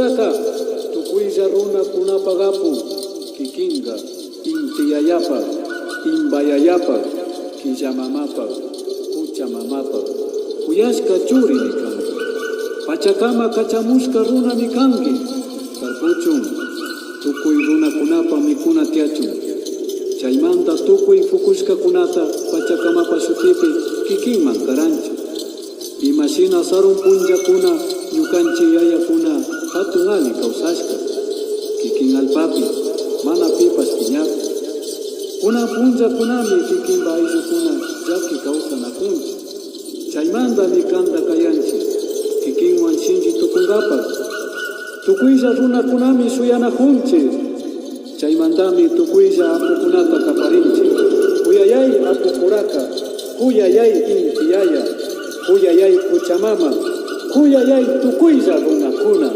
kuraka tukuylla runa kunapagapu kikinga intiyayapa imbayayapa killamamapa kuchamamapa kuyashka churi ni kanki pachakama kachamushka runa ni kanki karpuchun tukuy runa kunapa mikuna tiachun chaymanta tukuy fukushka kunata pachakama shutipi kikinman karanchi imashina sarun punlla kuna ñukanchi yaya kuna hatun ali kawsashka kikin alpapi mana pipas piñapi kuna punlla kunami kikinba ayllu kuna llaki kawsanakunchi chaymanta mikanda kayanchi kikinwan shinchi tukungapas tukuylla runa kunami suyanajunchi chaymantami tukuylla apukunata kaparinchi kuyayay apukuraka kuyayay intiyaya kuyayay kuchamama kuyayay tukuylla runakuna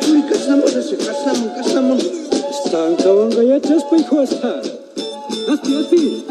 Kuri kasnamun, kasnamun. Están kawan gaya chaspa hijo hasta. Ati.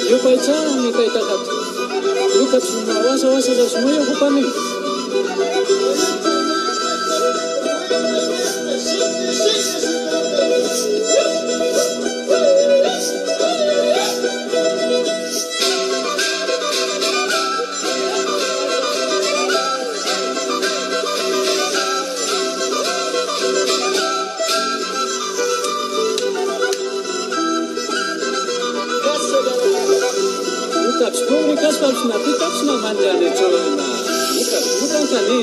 Yupaichan Nikaitakat. Lukat wasa wasa sa sumoyo ko pa ni. Kaspam na pitap na manjane chorona. Bukan kani.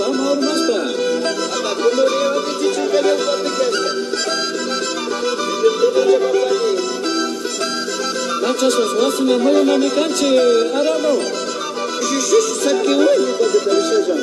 Ama ormas pa. Apa kemudian aku cucukan yang pabrikan. Nachos was na moyo namikanche arano. Shush sakki wani ko da tarisha.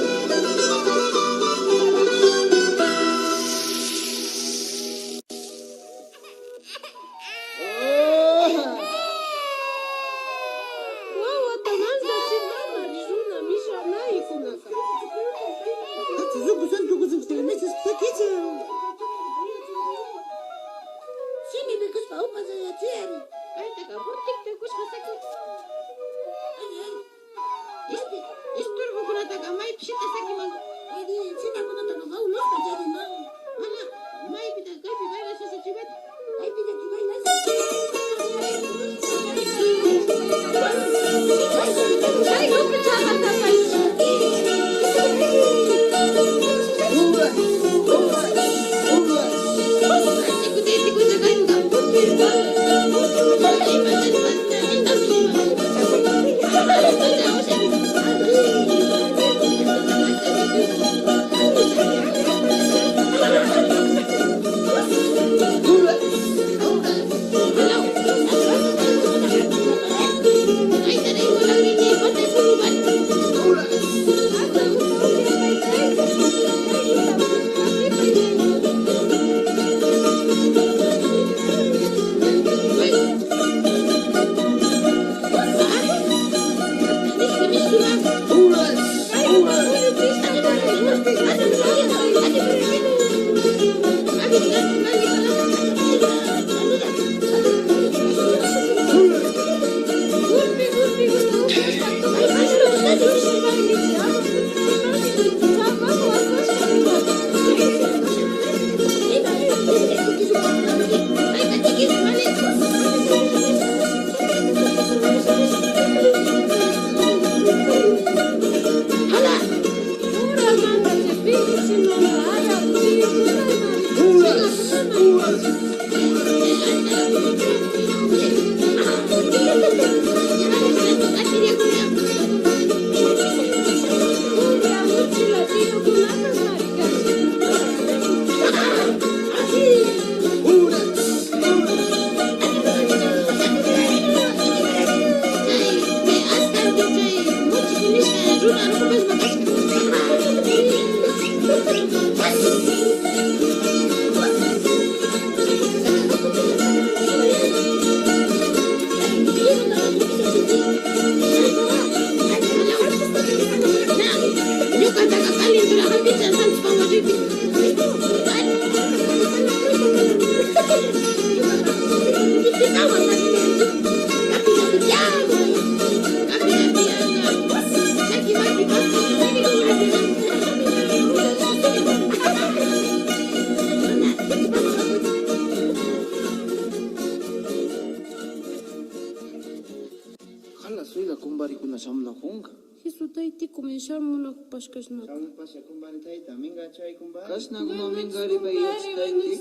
Kala suila kumbari kuna samna honga. Hisutai comenzar una pascasna. Shamu pasha kumbani taita, minga chay kumbani. Kasna como mingari bayachtaiti.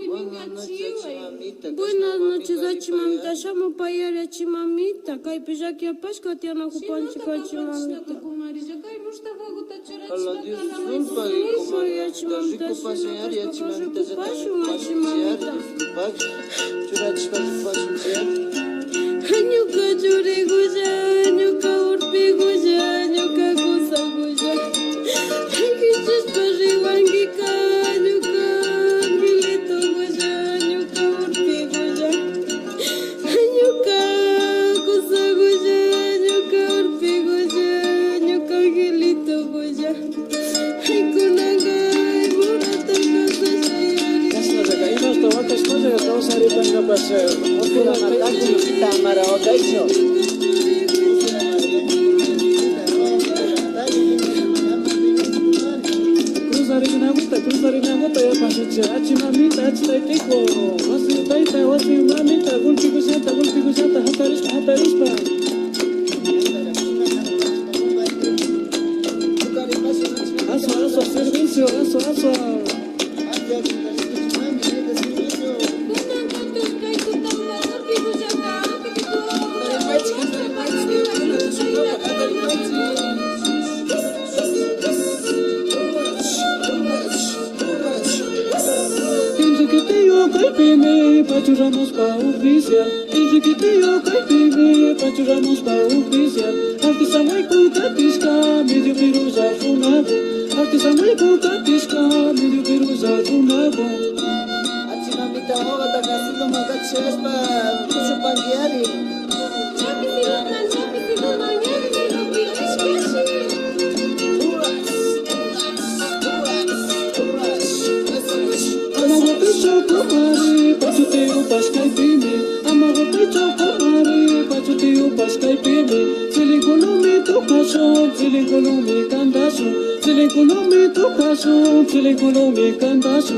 Buenas noches, chimamita. Buenas noches, chimamita. Shamu payara chimamita. Kai pijaki pasca tiana kupanchika chimamita. Allah Dios disculpa y como rico pasear y chimamita se chimamita. Bak, churach pasum Anyuka jure guja, anyuka urpi guja, anyuka gusa guja. Angichus pari wangika, anyuka milito guja, anyuka urpi guja. Anyuka gusa guja, anyuka urpi guja, anyuka milito guja. Aikunangai murata kasa shayari. Kasna zagaimos, tomates no llegamos a ir para paseo. Oscura matachi, tamara okaicho. Cruzarina muta ya pasche, achi mamita, achi taitiko. Wasi taita, wasi mamita, gulpi gusata, hatarispa. Aso, servicio, aso. Pachuramos pa oficial, Enriquetillo caipime, pachuramos pa oficial. Artisamai cucatisca, medio piruza funabo. Artisamai cucatisca, medio piruza funabo. Achimamita hoga takasilo magachespa, mucho pangiari. Comare, pachuteo pascai pime. Amago pecho comare, pachuteo pascai pime. Zilincolome tocaso, zilincolome candazo. Zilincolome tocaso, zilincolome candazo.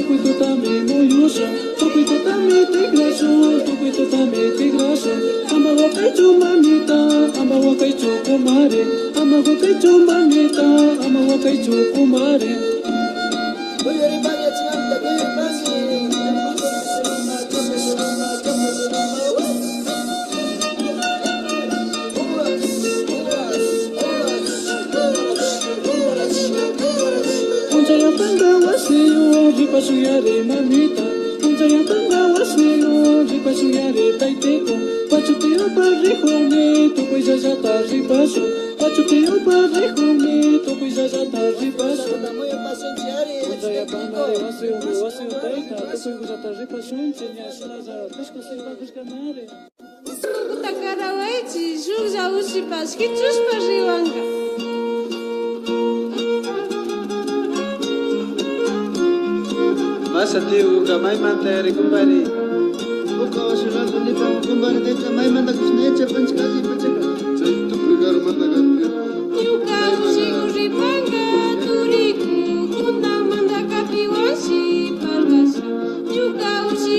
Tukuito tame moyuso, tukuito tame tigraso. Ama wakaicho mamita, ama wakaicho kumare. Ama wakaicho mamita, ama wakaicho kumare. Oyori bagi achimamita kuyori basi. Ripasuyare mamita, Unzayatanga wasio, ripasuyare taiteko. Pachuteo parrejome, toco y zazata ripaso. Pachuteo parrejome, toco y zazata ripaso. Unzayatanga wasio taita, toco y zazata ripaso. Unzayatanga wasio Takarawaiti, Juja Ushipas, Kichus Pariwanga. Masa tío, kamay manta kumbari. Buka washira kulipa kumbani taita, mai manda kushnecha panchkazi panchaka. Chay tu prigar manda kapir. Yuka Ushi Panga, Turiku, Kunda Manda Kapiwashi, Parvasa. Yuka Ushi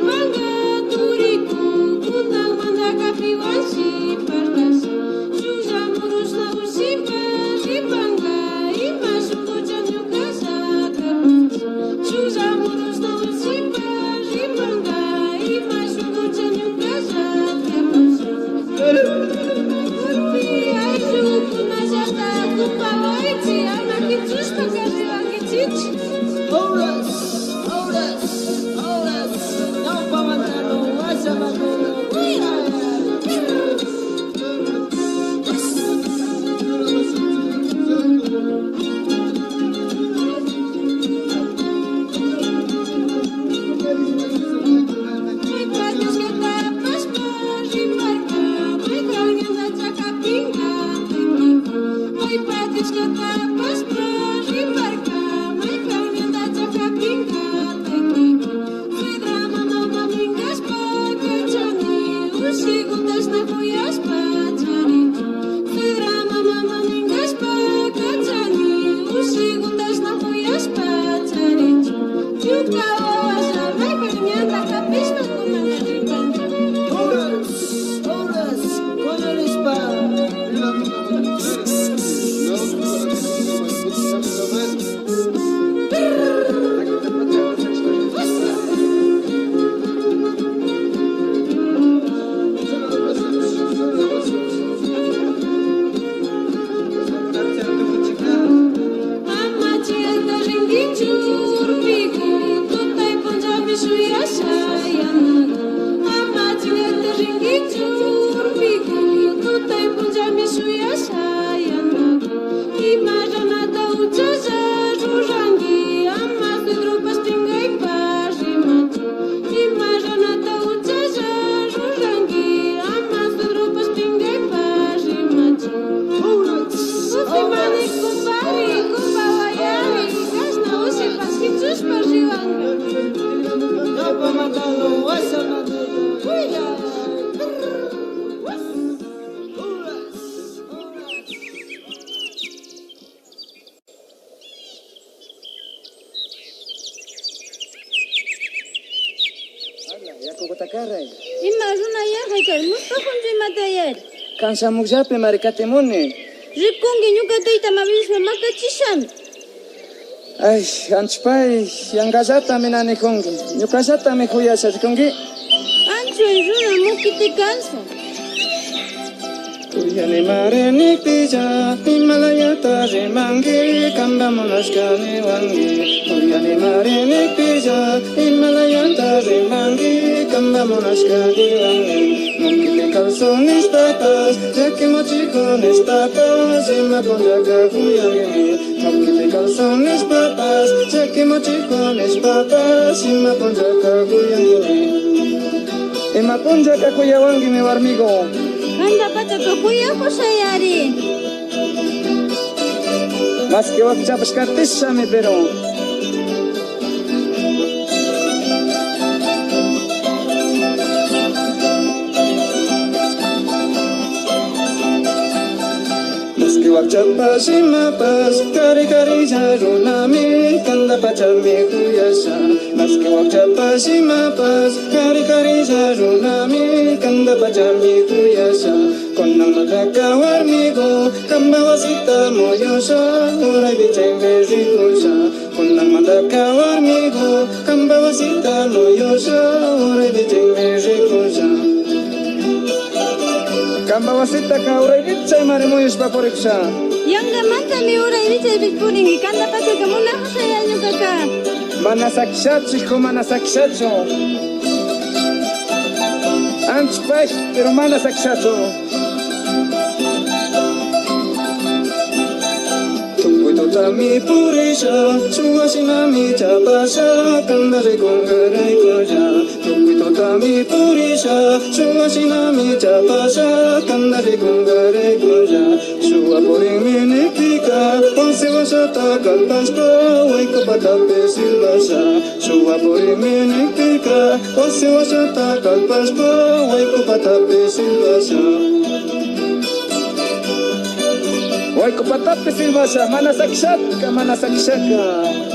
Panga, Turiku, Kunda Manda Kapiwashi, Parvasa. Juja Murusna Ushipa, Ripanga, Imas Kujan Yukasa, Kapasa. Juja Murusna Ushipa, Ripanga, Imas Kujan Yukasa, Kapasa. Urpi, Aiju, Kunajata, Kupawaiti, Amakitus, Pakajiwangitich. Auras. Não pamantano, wasa magolo. Oi, Patrícia, tá, Kansa mugzape marikatemone. Rikongi nyuka teita mabisha makachishami. Ay, anchpai, yangazata menane kongi. Nyukazata me kuyasa kongi. Ancho injuna mukite kansa. Kuyane mare ni pija, Himalaya taje mangi, kamba monaskane wangi. Kuyane mare ni pija, Himalaya taje mangi, kamba monaskane wangi. Mukite calzones papas, ya que mochicones papas, y me ponga kuyane. Mukite calzones papas, ya que mochicones papas, y me ponga kuyane. Y me ponga kuya wangi me warmigo. Anda pacha kakuya kusayari. Más que wakcha pescartesame pero. Wakchapas y mapas, cari cari jarunami, kanda pachami kuyasa. Más que wakchapas y mapas, cari cari jarunami, kanda pachami kuyasa. Con namataka warmigo, kamba wasita moyosa, uray bichenge rikusa. Con namataka warmigo, kamba wasita moyosa, uray bichenge rikusa. Kamba wasita ka uray bitchay marimoyos paporiksa. Yanga manta mi ura iricha bitpuringi kanda pacha kamuna kusaya nyukaka. Manasakishacho, hijo manasakishacho. Anchpay, pero manasakishacho. Tami purisha, suasinami chapasha, kandare kongare koja. Tukuito tami purisha, suasinami chapasha, kandare kongare koja. Sua poring minipika, onse wasata kalpaspa, waiko patape silbasa. Sua poring minipika, onse wasata kalpaspa, waiko patape silbasa. Waiko patape silbasa, manasakishaka, manasakishaka.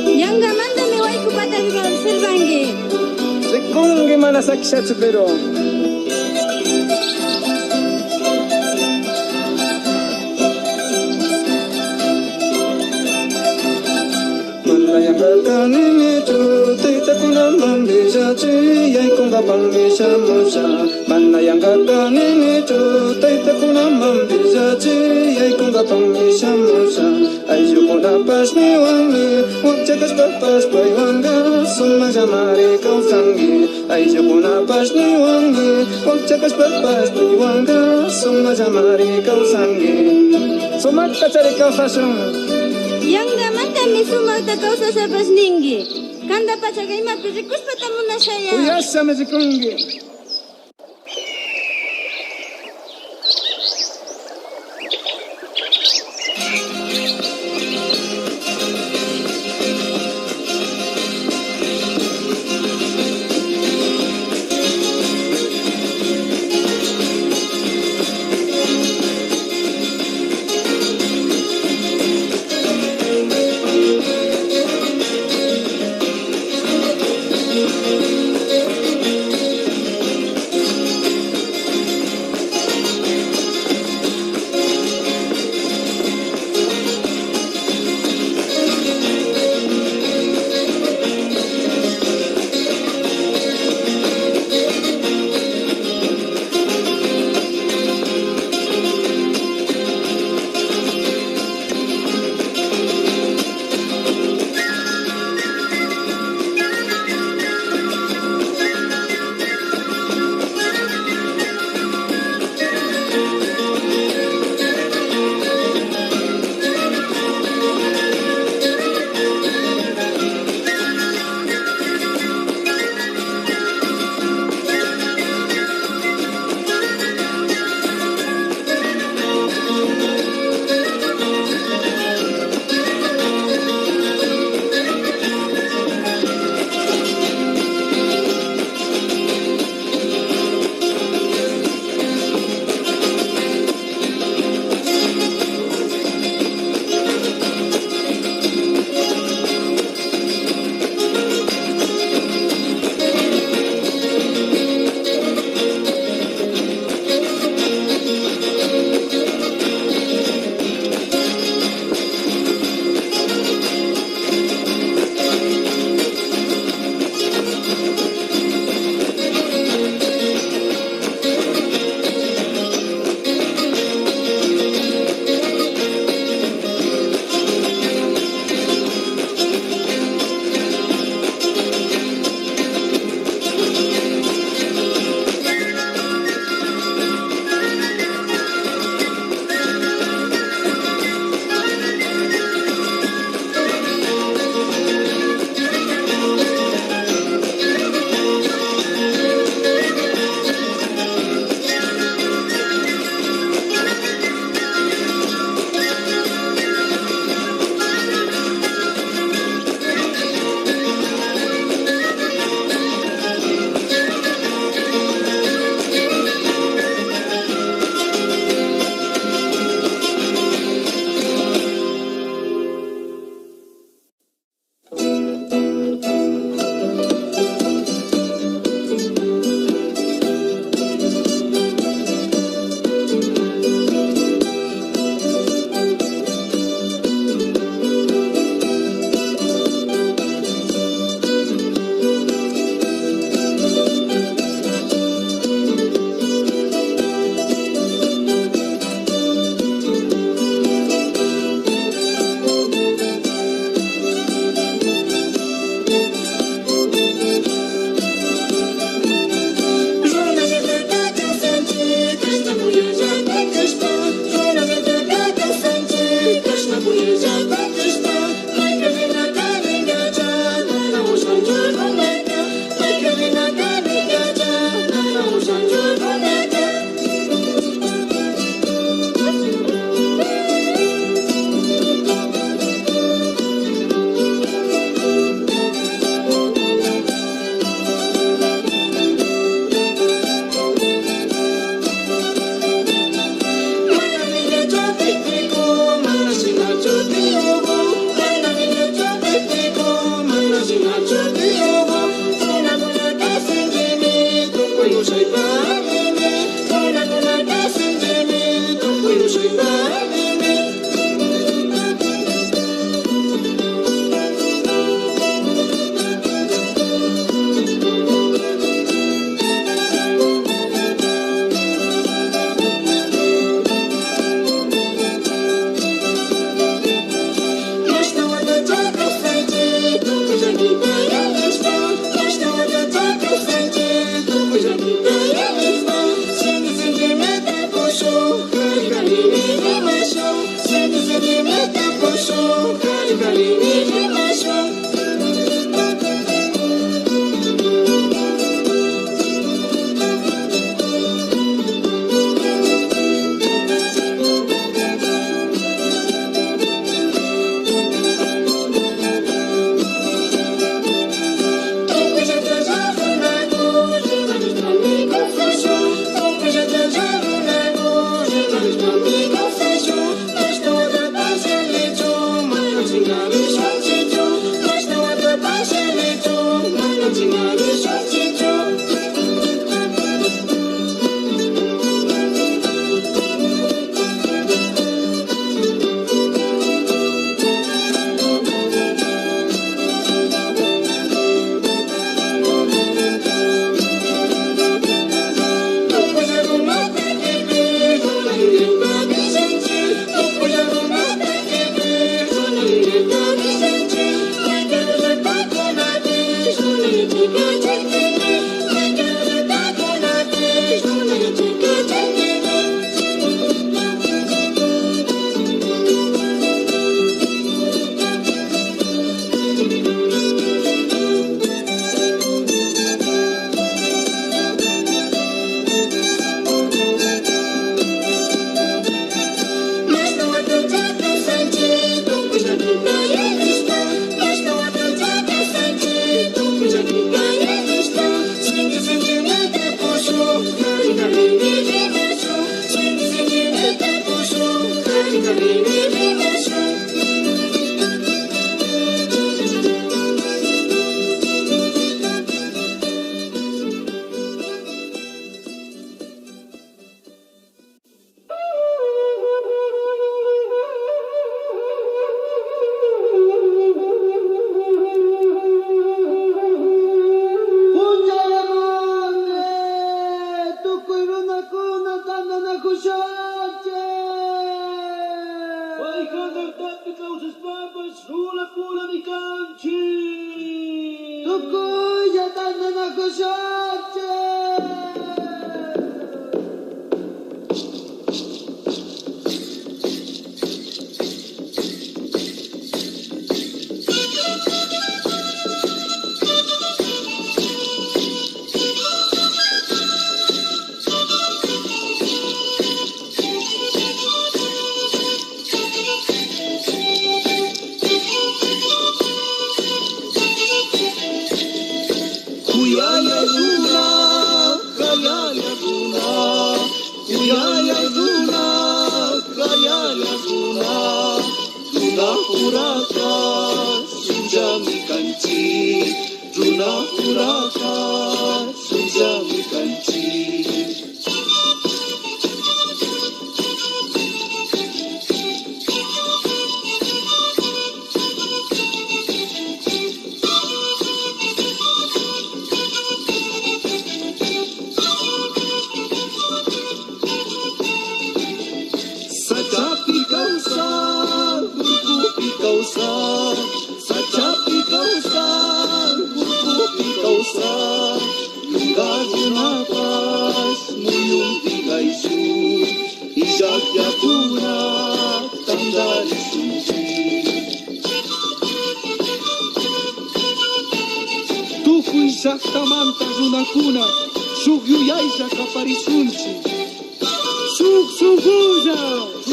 Yanga manda mi waiko patape silbangi. Rikungi manasakishachu pero. Manayangakani tu, tita kuna mambijachi, yai kunga pangisha musa. Manayangakani tu, tita kuna mambijachi, yai kunga pangisha musa. Ayu kuna pas ni wangi, wakchakas papas paiwanga, summa jamari kausangi. Ayu kuna pas ni wangi, wakchakas papas paiwanga, summa jamari kausangi. Sumat kachari kausasung. Yanga manta mi sumata kausa sapas ningi. Kanda pacha kaima pizikus patamuna saya. Uyasa mezikungi. Shaktamanta runakuna shuk yuyaylla kaparisunchi. Shuk shukulla,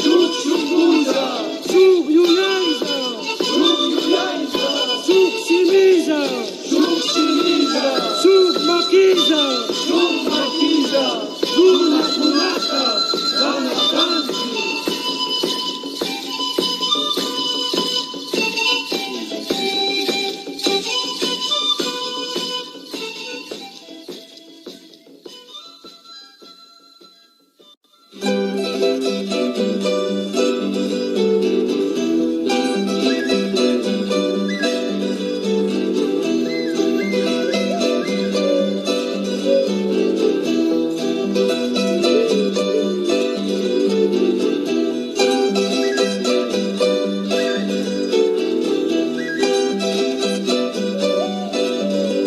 shuk shukulla, shuk yuyaylla, shuk yuyaylla, shuk shimilla, shuk shimilla, shuk maquilla, shuk maquilla, runakunata ganakanchi.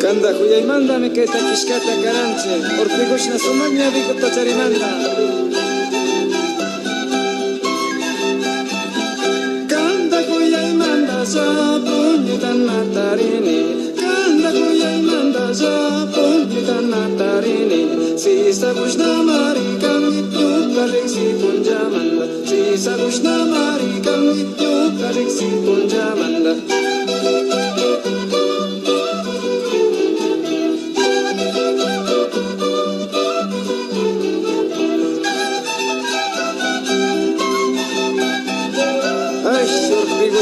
Kanda kuyaymanda mikayta kishkata karanche Urpikushna sumaña vikuta charimanda Kanda kuyaymanda natarini kanda kuyay mandaza pompi kan natarini sisa kushna marikan yukarik si punjamanda sisa kushna marikan yukarik si punjamanda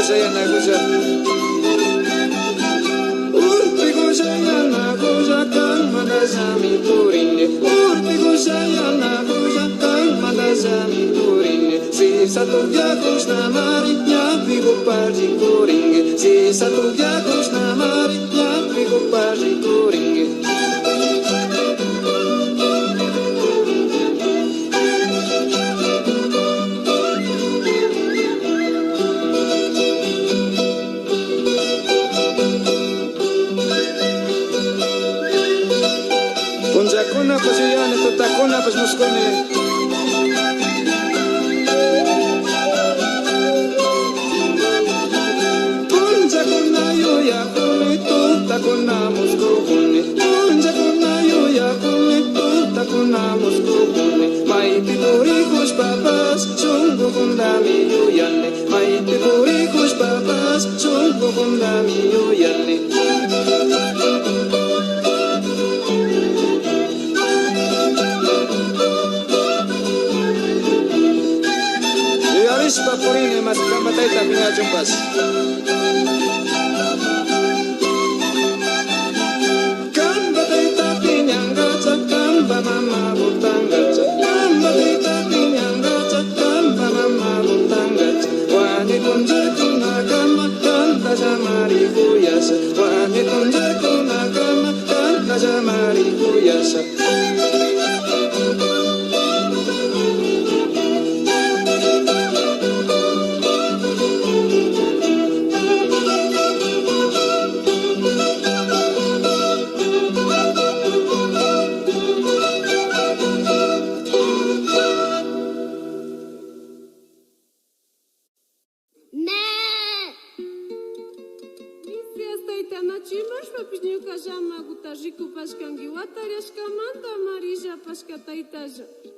Sayana goza Urpigo sayana goza kang madazami turinde Urpigo sayana goza kang madazami turinde Si satu jagus namari nyapigo parji kuringe Si satu jagus namari nyapigo parji kuringe Kunjakuna pues yane tutakuna pues muskone Kunjakuna yoya kune tutakuna muskone Kunjakuna yoya kune tutakuna muskone Maiti purikush papas chungu kundami yoyane Maiti purikush papas chungu kundami yoyane Papurini mas kamatay tapi nga jumpas. Kan batay tapi nyang gacha kan ba mama butang gacha kan batay tapi nyang gacha kan ba mama butang gacha wani kunja kunakama kan tajamari kuyasa wani kunja kunakama kan tajamari kuyasa.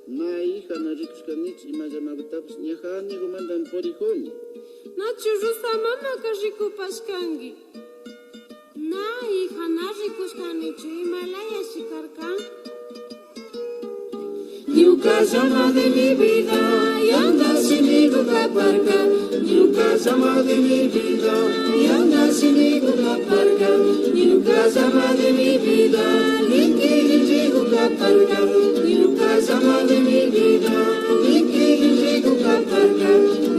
Na hija na rikushkanich imallamagutabus ñajani gumandan porihuni. Nachu rusa mama kajikupashkangi. Na hija na rikushkanichu Himalaya shikarkan. Ñuka llama de mi vida y anda sinmigo caparca. Ñuka llama de mi vida y anda sinmigo caparca. Ñuka llama de mi vida linkirijigo caparca. Ñuka llama de mi vida linkirijigo caparca.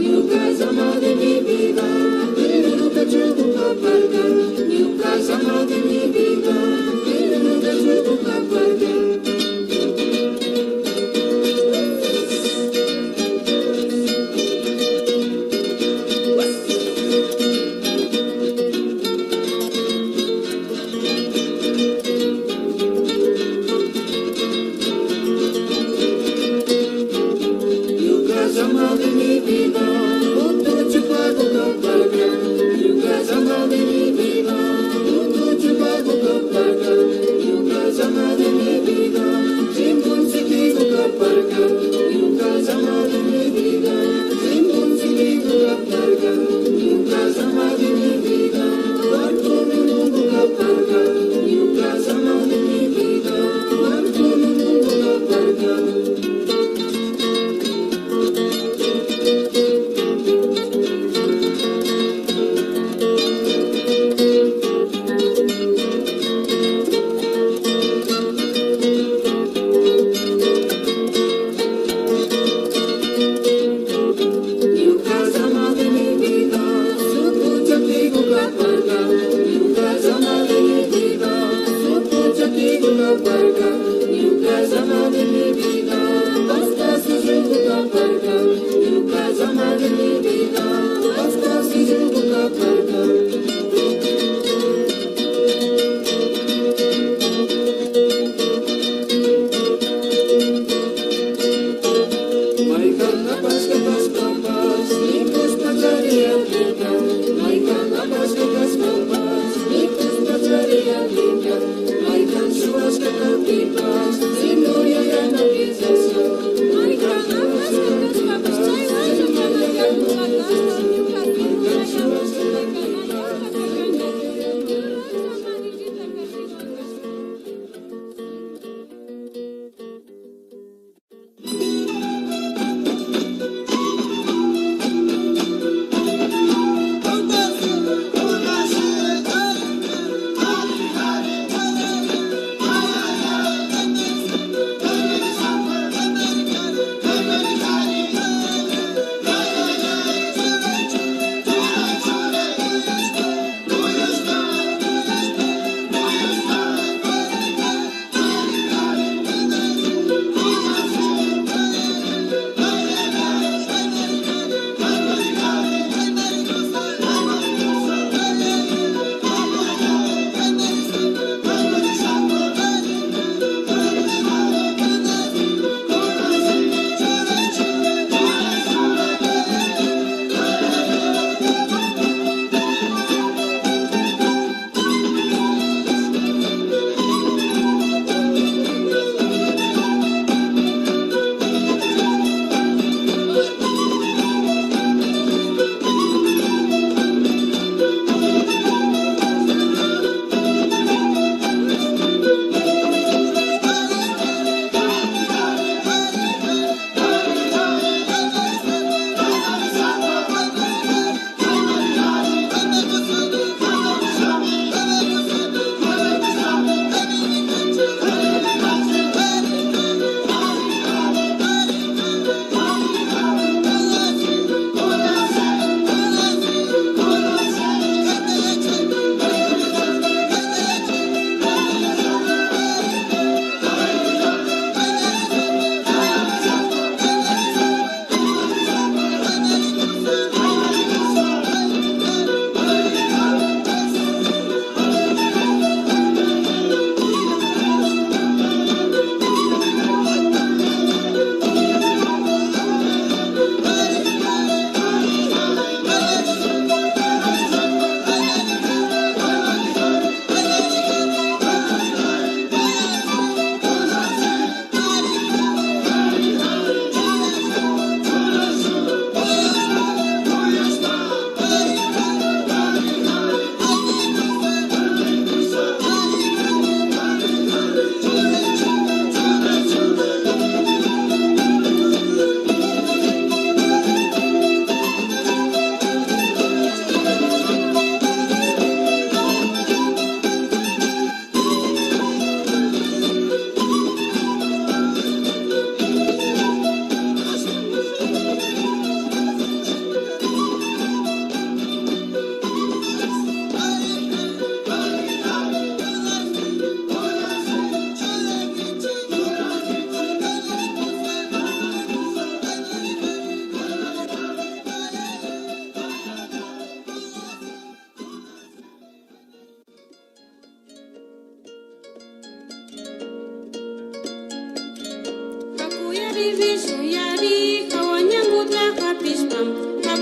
Ñuka llama de mi vida linkirijigo caparca. Ñuka llama de mi vida linkirijigo caparca.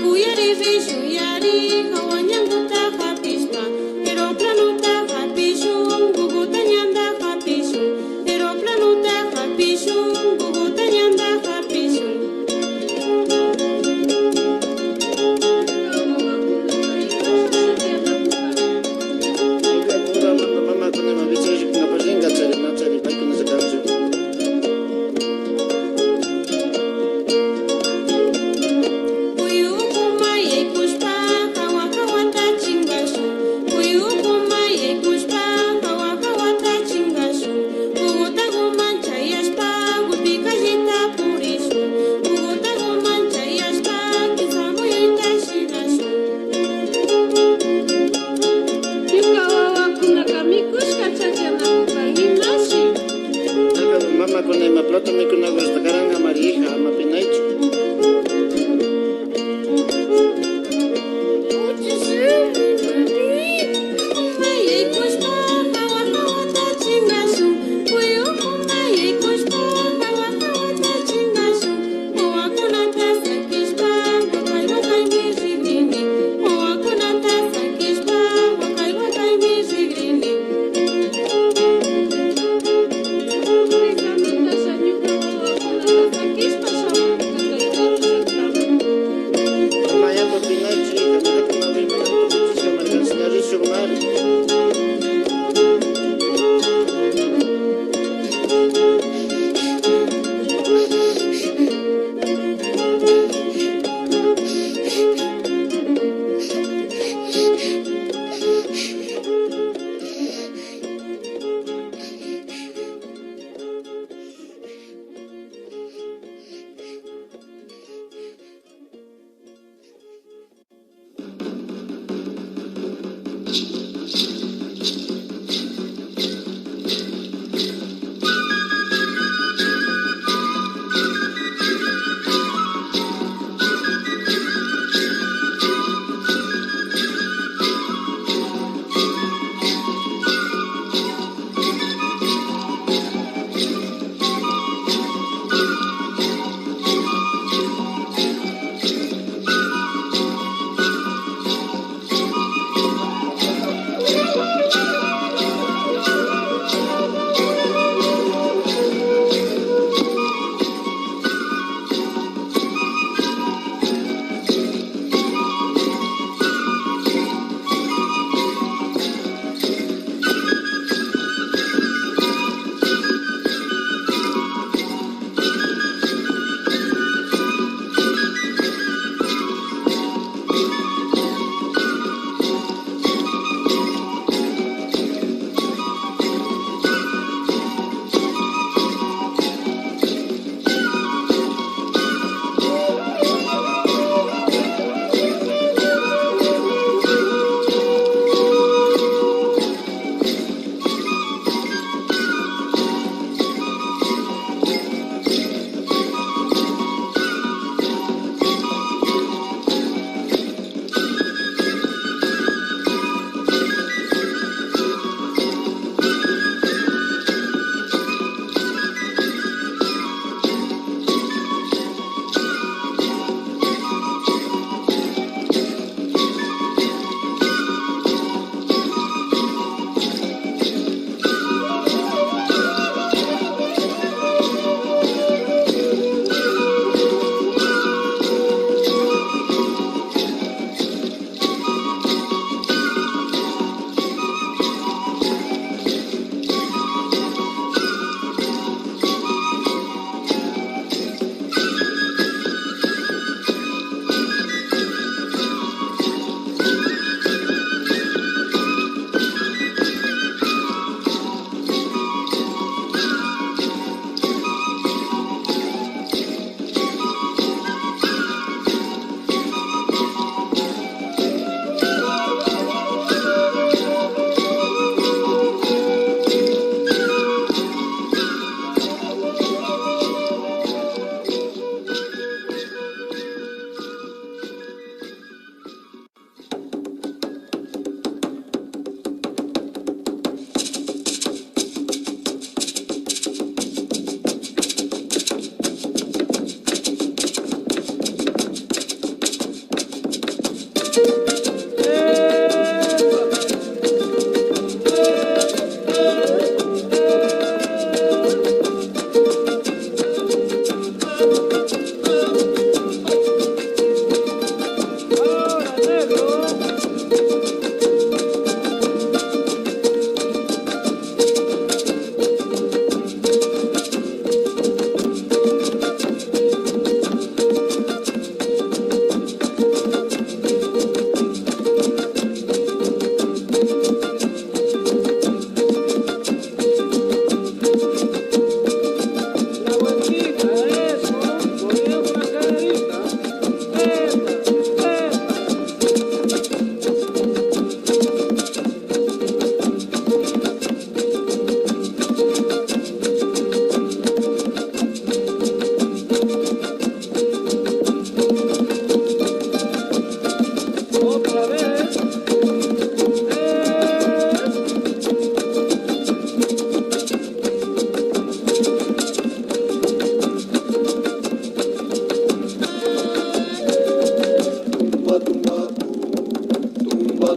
Kuyari vishu yari hawanyangu ta hapispa Aeroplano ta hapishu Guguta nyanda hapishu Aeroplano ta hapishu Guguta nyanda hapishu Mama kuna mabicerzy na parzęga czary na czary bajku na zakarczy. Uyukuma yekushpa Hawa hawa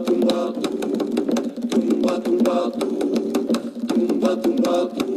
tumba, tumba, tumba, tumba, tumba, tumba.